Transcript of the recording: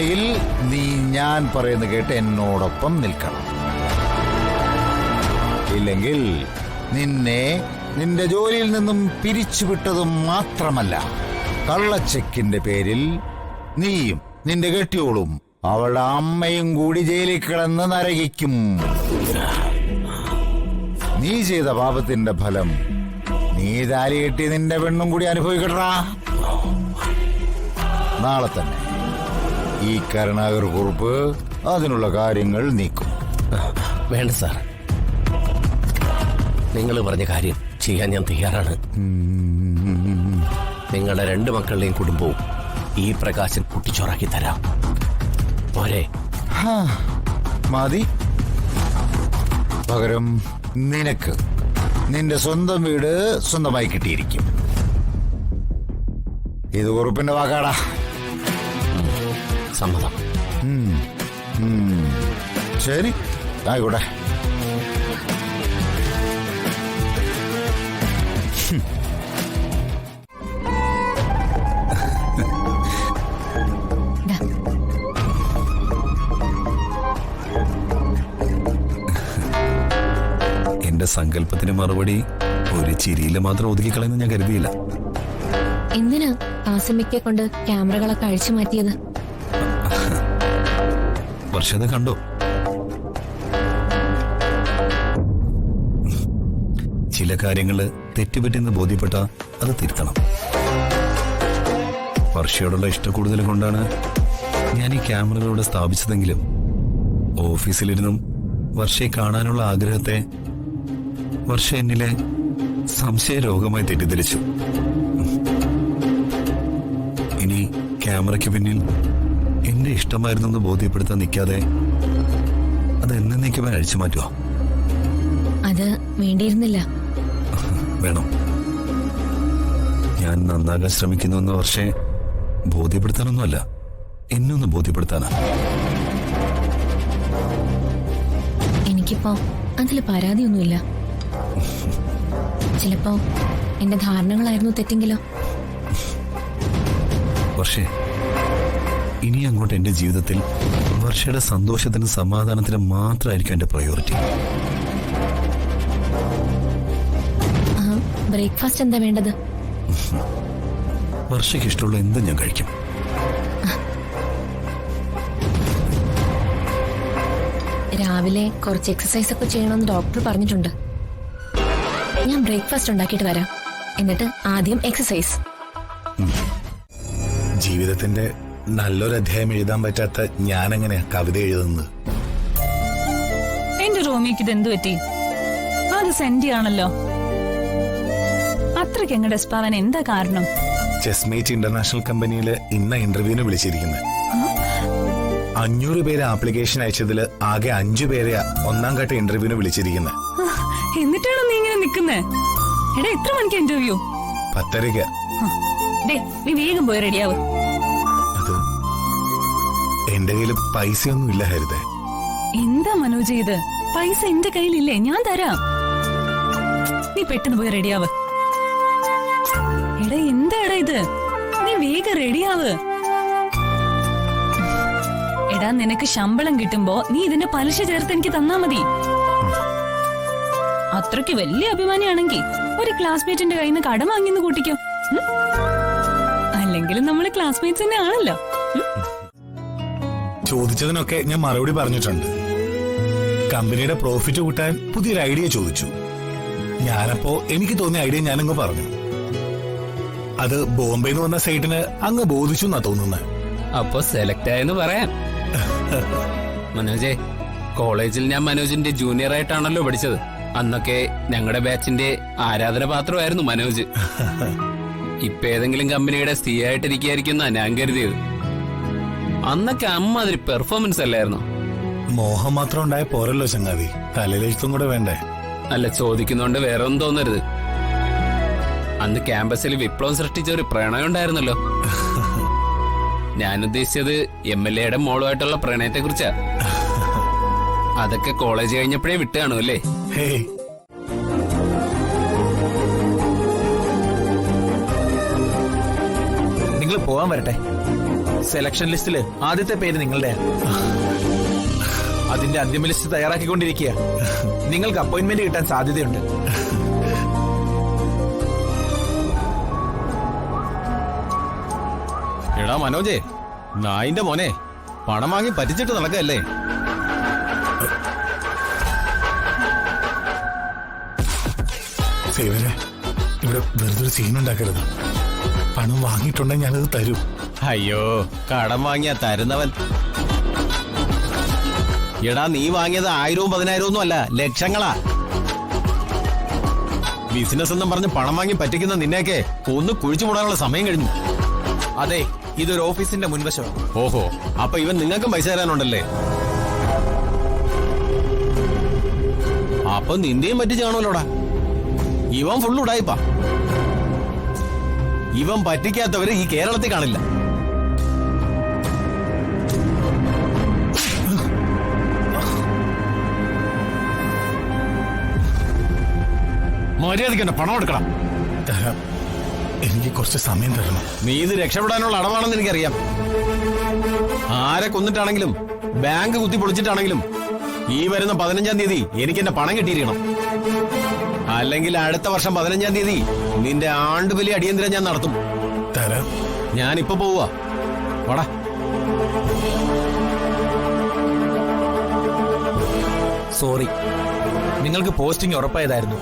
ഒന്നുകിൽ നീ ഞാൻ പറയുന്ന കേട്ട് എന്നോടൊപ്പം നിൽക്കണം, ഇല്ലെങ്കിൽ നിന്റെ ജോലിയിൽ നിന്നും പിരിച്ചുവിട്ടതും മാത്രമല്ല, കള്ളച്ചെക്കിന്റെ പേരിൽ നീയും നിന്റെ കെട്ടിയോളും അവളുടെ അമ്മയും കൂടി ജയിലിൽ കിടന്ന് നരകിക്കും. നീ ചെയ്ത പാപത്തിന്റെ ഫലം നീ താലി കെട്ടി നിന്റെ പെണ്ണും കൂടി അനുഭവിക്കട്ടാ. നാളെ തന്നെ ഈ കരുണാകർ കുറുപ്പ് അതിനുള്ള കാര്യങ്ങൾ നീക്കും. വേണ്ട സാർ, നിങ്ങൾ പറഞ്ഞ കാര്യം ചെയ്യാൻ ഞാൻ തയ്യാറാണ്. നിങ്ങളുടെ 2 മക്കളുടെയും കുടുംബവും ഈ പ്രകാശൻ കുട്ടിച്ചോറാക്കി തരാം. പോരെ? മതി. പകരം നിനക്ക് നിന്റെ സ്വന്തം വീട് സ്വന്തമായി കിട്ടിയിരിക്കും. ഇത് കുറുപ്പിന്റെ വാക്കാടാ. സമ്മതം. ശരി, ആയിക്കോട്ടെ. എന്റെ സങ്കല്പത്തിന് മറുപടി ഒരു ചിരിയിൽ മാത്രം ഒതുക്കിക്കളയെന്ന് ഞാൻ കരുതിയില്ല. എന്തിനാ ആസമിക്കെ കൊണ്ട് ക്യാമറകളൊക്കെ അഴിച്ചു മാറ്റിയത്? വർഷത കണ്ടോ? ചില കാര്യങ്ങള് തെറ്റുപറ്റിയെന്ന് ബോധ്യപ്പെട്ട അത് തിരുത്തണം. വർഷയോടുള്ള ഇഷ്ടക്കൂടുതൽ കൊണ്ടാണ് ഞാൻ ഈ ക്യാമറകളോട് സ്ഥാപിച്ചതെങ്കിലും ഓഫീസിലിരുന്നും വർഷയെ കാണാനുള്ള ആഗ്രഹത്തെ വർഷ എന്നിലെ സംശയരോഗമായി തെറ്റിദ്ധരിച്ചു. ഇനി ക്യാമറയ്ക്ക് പിന്നിൽ എന്റെ ഇഷ്ടമായിരുന്നെന്ന് ബോധ്യപ്പെടുത്താൻ നിൽക്കാതെ അത് എന്നേക്കുമായി അഴിച്ചു മാറ്റുക. അത് വേണ്ടിയിരുന്നില്ല. വേണം. ഞാൻ നന്നാകാൻ ശ്രമിക്കുന്നുവെന്ന് വർഷേ ബോധ്യപ്പെടുത്താനൊന്നുമല്ല, എന്നൊന്ന് ബോധ്യപ്പെടുത്താനാ. എനിക്കിപ്പോ അതില് പരാതിയൊന്നുമില്ല. ചിലപ്പോ എന്റെ ധാരണകളായിരുന്നു തെറ്റെങ്കിലോ? വർഷേ, ഇനി അങ്ങോട്ട് എന്റെ ജീവിതത്തിൽ വർഷയുടെ സന്തോഷത്തിനും സമാധാനത്തിനും മാത്രമായിരിക്കും എന്റെ പ്രയോറിറ്റി. ബ്രേക്ക്ഫാസ്റ്റ് എന്താ വേണ്ടത്? വർഷയ്ക്ക് ഇഷ്ടമുള്ള എന്തും ഞാൻ കഴിക്കും. രാവിലെ കുറച്ച് എക്സസൈസ് ഒക്കെ ചെയ്യണമെന്ന് ഡോക്ടർ പറഞ്ഞിട്ടുണ്ട്. ഞാൻ ബ്രേക്ക്ഫാസ്റ്റ് ഉണ്ടാക്കിയിട്ട് വരാം. എന്നിട്ട് ആദ്യം എക്സസൈസ്. ജീവിതത്തിന്റെ നല്ലൊരു അധ്യായം എഴുതാൻ പറ്റാത്ത ഞാനെങ്ങനെയാ കവിത എഴുതുന്നത്? എന്റെ റോമിക്ക് ഇത് എന്തു പറ്റി? അത് സെന്റി ആണല്ലോ. അത്രയ്ക്ക് എങ്ങടെ സ്പാവൻ എന്താ കാരണം? ചെസ്മേറ്റ് ഇന്റർനാഷണൽ കമ്പനിയില് ഇന്ന ഇന്റർവ്യൂവിന് വിളിച്ചിരിക്കുന്നത്. 500 പേര് ആപ്ലിക്കേഷൻ അയച്ചതില് ആകെ 5 പേരെ 1ാം ഘട്ട ഇന്റർവ്യൂവിന് വിളിച്ചിരിക്കുന്നത്. എന്നിട്ടാണോ നീ ഇങ്ങനെ നിക്കുന്നേ? എടാ, എത്ര മണിക്ക് ഇന്റർവ്യൂ? 10:30. നീ വേഗം പോയി റെഡിയാവ്. അത് എന്റെ കയ്യിൽ പൈസയൊന്നും ഇല്ല ഹരിതേ. എന്താ മനോജ് ഇത്? പൈസ എന്റെ കയ്യിലില്ലേ, ഞാൻ തരാം. നീ പെട്ടെന്ന് പോയി റെഡിയാവ്. എടാ, എന്താടാ ഇത്? നീ വേഗം റെഡിയാവ്. എടാ, നിനക്ക് ശമ്പളം കിട്ടുമ്പോ നീ ഇതിന്റെ പലിശ ചേർത്ത് എനിക്ക് തന്നാ മതി. അത്രയ്ക്ക് വലിയ അഭിമാനിയാണെങ്കിൽ ഒരു ക്ലാസ്മേറ്റിന്റെ കയ്യിൽ നിന്ന് കടം വാങ്ങിന്ന് കൂട്ടിക്കോ. അല്ലെങ്കിലും നമ്മള് ക്ലാസ്മേറ്റ്സ് തന്നെ ആണല്ലോ. ചോദിച്ചതിനൊക്കെ ഞാൻ മറുപടി പറഞ്ഞിട്ടുണ്ട്. കമ്പനിയുടെ പ്രോഫിറ്റ് കൂട്ടാൻ പുതിയൊരു ഐഡിയ ചോദിച്ചു. ഞാനപ്പോ എനിക്ക് തോന്നിയ ഐഡിയ ഞാനങ്ങ് പറഞ്ഞു. അത് ബോംബെന്ന് വന്ന സൈറ്റിന് അങ്ങ് ബോധിച്ചു എന്നാ തോന്നുന്നത്. അപ്പൊ സെലക്ട് ആയെന്ന് പറയാം. മനോജെ, കോളേജിൽ ഞാൻ മനോജിന്റെ ജൂനിയർ ആയിട്ടാണല്ലോ പഠിച്ചത്. അന്നൊക്കെ ഞങ്ങളുടെ ബാച്ചിന്റെ ആരാധന പാത്രമായിരുന്നു മനോജ്. ഇപ്പൊ ഏതെങ്കിലും കമ്പനിയുടെ സ്ഥിതി ആയിട്ടിരിക്കുകയായിരിക്കും ഞാൻ കരുതിയത്. അന്നൊക്കെ അമ്മാതിരി പെർഫോമൻസ് അല്ലായിരുന്നു. മോഹം മാത്രം ഉണ്ടായ പോരല്ലോ ചങ്ങാതി, തലയിലെഴുത്തും കൂടെ വേണ്ടേ? അല്ല, ചോദിക്കുന്നോണ്ട് വേറെ ഒന്നും തോന്നരുത്. അന്ന് ക്യാമ്പസിൽ വിപ്ലവം സൃഷ്ടിച്ച ഒരു പ്രണയം ഉണ്ടായിരുന്നല്ലോ. ഞാൻ ഉദ്ദേശിച്ചത് MLA-യുടെ മോളുമായിട്ടുള്ള പ്രണയത്തെ കുറിച്ചാ. അതൊക്കെ കോളേജ് കഴിഞ്ഞപ്പോഴേ വിട്ടു കാണുമല്ലേ? നിങ്ങൾ പോവാൻ വരട്ടെ. സെലക്ഷൻ ലിസ്റ്റില് ആദ്യത്തെ പേര് നിങ്ങളുടെ. അതിന്റെ അന്തിമ ലിസ്റ്റ് തയ്യാറാക്കിക്കൊണ്ടിരിക്കുക. നിങ്ങൾക്ക് അപ്പോയിന്റ്മെന്റ് കിട്ടാൻ സാധ്യതയുണ്ട്. എടാ മനോജേ, നായിന്റെ മോനെ പണം വാങ്ങി പറ്റിച്ചിട്ട് നടക്കല്ലേ? സേവനെ, ഇവിടെ വെറുതെ ഒരു സീൻ ഉണ്ടാക്കരുത്. പണം വാങ്ങിയിട്ടുണ്ടെങ്കിൽ ഞാനത് തരും. അയ്യോ, കടം വാങ്ങിയാ തരുന്നവൻ. എടാ, നീ വാങ്ങിയത് 1000-ഉം 10,000-ഉം ഒന്നും അല്ല, ലക്ഷങ്ങളാ. ബിസിനസ് എന്നും പറഞ്ഞ് പണം വാങ്ങി പറ്റിക്കുന്ന നിന്നെയൊക്കെ ഒന്ന് കുഴിച്ചു മൂടാനുള്ള സമയം കഴിഞ്ഞു. അതെ, ഇതൊരു ഓഫീസിന്റെ മുൻവശം. ഓഹോ, അപ്പൊ ഇവൻ നിങ്ങൾക്കും പൈസ തരാനുണ്ടല്ലേ? അപ്പൊ നിന്റെയും പറ്റിച്ച് കാണുമല്ലോടാ. ഇവൻ ഫുള്ള് ഉടായിപ്പാ. ഇവൻ പറ്റിക്കാത്തവര് ഈ കേരളത്തിൽ കാണില്ല. മര്യാദയ്ക്ക് തന്നെ പണം എടുക്കണം. തരാം. എനിക്ക് കുറച്ച് സമയം തരണം. നീ ഇത് രക്ഷപ്പെടാനുള്ള അടവാണെന്ന് എനിക്കറിയാം. ആരെ കൊന്നിട്ടാണെങ്കിലും ബാങ്ക് കുത്തി പൊളിച്ചിട്ടാണെങ്കിലും ഈ വരുന്ന 15-ാം തീയതി എനിക്ക് എന്റെ പണം കിട്ടിയിരിക്കണം. അല്ലെങ്കിൽ അടുത്ത വർഷം 15-ാം തീയതി നിന്റെ ആണ്ടുബലി അടിയന്തരം ഞാൻ നടത്തും. തരാം. ഞാനിപ്പോ പോവാ. വാടാ. സോറി, നിങ്ങൾക്ക് പോസ്റ്റിംഗ് ഉറപ്പായതായിരുന്നു.